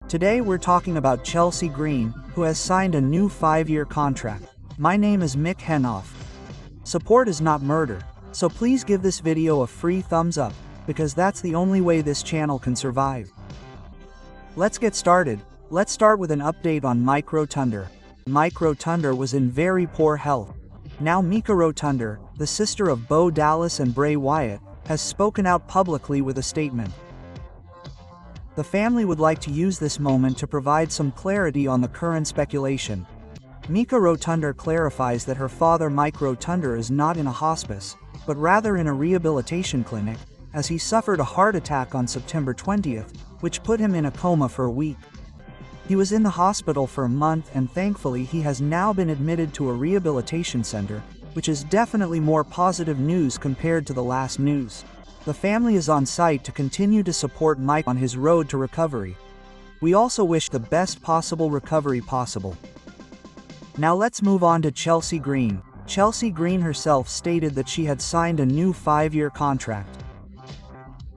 Today we're talking about Chelsea Green, who has signed a new 5-year contract. My name is Mick Henoff. Support is not murder, so please give this video a free thumbs up, because that's the only way this channel can survive. Let's get started. Let's start with an update on Mike Rotunda. Mike Rotunda was in very poor health. Now Mika Rotunda, the sister of Bo Dallas and Bray Wyatt, has spoken out publicly with a statement. The family would like to use this moment to provide some clarity on the current speculation. Mika Rotunda clarifies that her father Mike Rotunda is not in a hospice, but rather in a rehabilitation clinic, as he suffered a heart attack on September 20th, which put him in a coma for a week. He was in the hospital for a month, and thankfully he has now been admitted to a rehabilitation center, which is definitely more positive news compared to the last news. The family is on site to continue to support Mike on his road to recovery. We also wish the best possible recovery possible. Now let's move on to Chelsea Green. Chelsea Green herself stated that she had signed a new 5-year contract.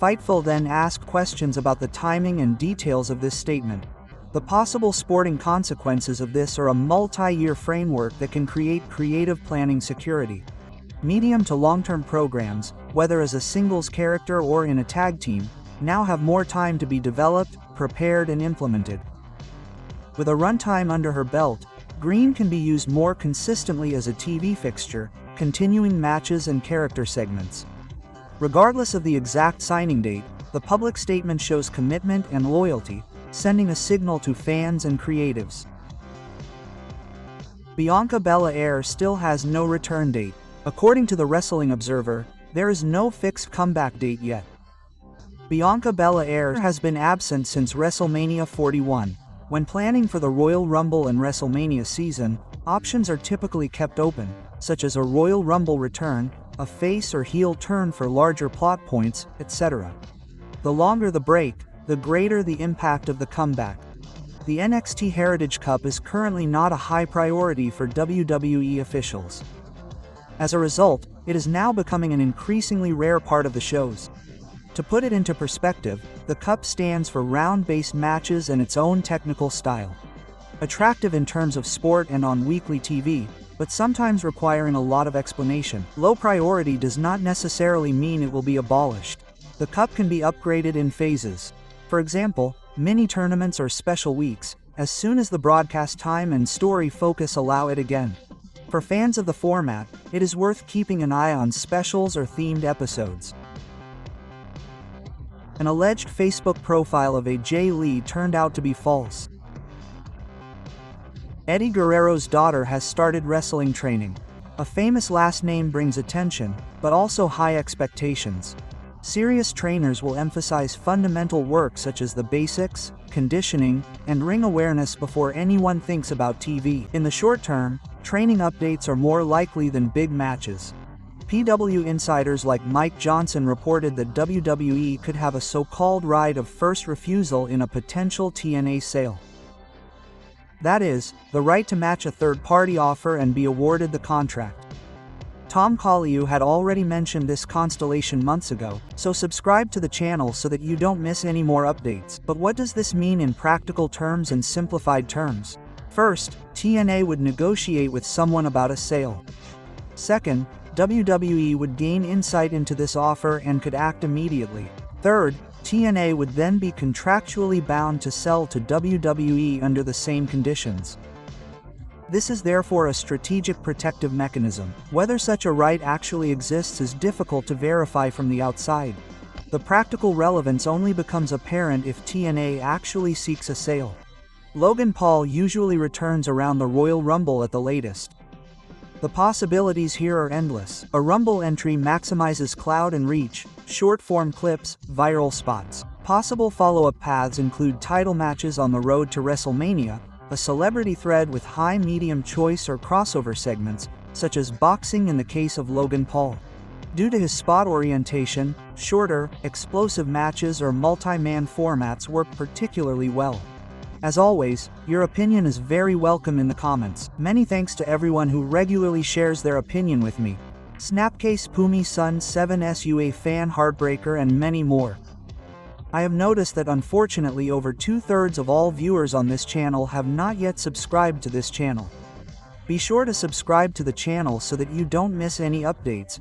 Fightful then asked questions about the timing and details of this statement. The possible sporting consequences of this are a multi-year framework that can create creative planning security. Medium to long-term programs, whether as a singles character or in a tag team, now have more time to be developed, prepared and implemented. With a runtime under her belt, Green can be used more consistently as a TV fixture, continuing matches and character segments. Regardless of the exact signing date, the public statement shows commitment and loyalty, sending a signal to fans and creatives. Bianca Belair still has no return date. According to the Wrestling Observer, there is no fixed comeback date yet. Bianca Belair has been absent since WrestleMania 41. When planning for the Royal Rumble and WrestleMania season, options are typically kept open, such as a Royal Rumble return, a face or heel turn for larger plot points, etc. The longer the break, the greater the impact of the comeback. The NXT Heritage Cup is currently not a high priority for WWE officials. As a result, it is now becoming an increasingly rare part of the shows. To put it into perspective, the Cup stands for round-based matches and its own technical style. Attractive in terms of sport and on weekly TV, but sometimes requiring a lot of explanation. Low priority does not necessarily mean it will be abolished. The Cup can be upgraded in phases. For example, mini tournaments or special weeks, as soon as the broadcast time and story focus allow it again. For fans of the format, it is worth keeping an eye on specials or themed episodes. An alleged Facebook profile of AJ Lee turned out to be false. Eddie Guerrero's daughter has started wrestling training. A famous last name brings attention, but also high expectations. Serious trainers will emphasize fundamental work such as the basics, conditioning, and ring awareness before anyone thinks about TV. In the short term, training updates are more likely than big matches. PW insiders like Mike Johnson reported that WWE could have a so-called right of first refusal in a potential TNA sale. That is, the right to match a third-party offer and be awarded the contract. Tom Colliu had already mentioned this constellation months ago, so subscribe to the channel so that you don't miss any more updates. But what does this mean in practical terms and simplified terms? First, TNA would negotiate with someone about a sale. Second, WWE would gain insight into this offer and could act immediately. Third, TNA would then be contractually bound to sell to WWE under the same conditions. This is therefore a strategic protective mechanism. Whether such a right actually exists is difficult to verify from the outside. The practical relevance only becomes apparent if TNA actually seeks a sale. Logan Paul usually returns around the Royal Rumble at the latest. The possibilities here are endless. A Rumble entry maximizes clout and reach, short-form clips, viral spots. Possible follow-up paths include title matches on the road to WrestleMania, a celebrity thread with high-medium choice or crossover segments, such as boxing in the case of Logan Paul. Due to his spot orientation, shorter, explosive matches or multi-man formats work particularly well. As always, your opinion is very welcome in the comments. Many thanks to everyone who regularly shares their opinion with me. Snapcase Pumi Sun 7 SUA Fan Heartbreaker and many more. I have noticed that unfortunately over 2/3 of all viewers on this channel have not yet subscribed to this channel. Be sure to subscribe to the channel so that you don't miss any updates.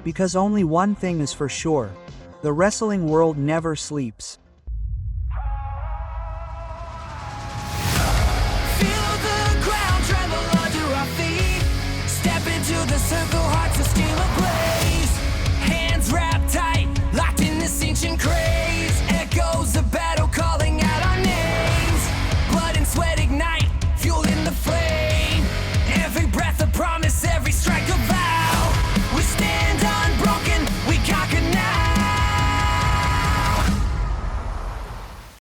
Because only one thing is for sure: the wrestling world never sleeps.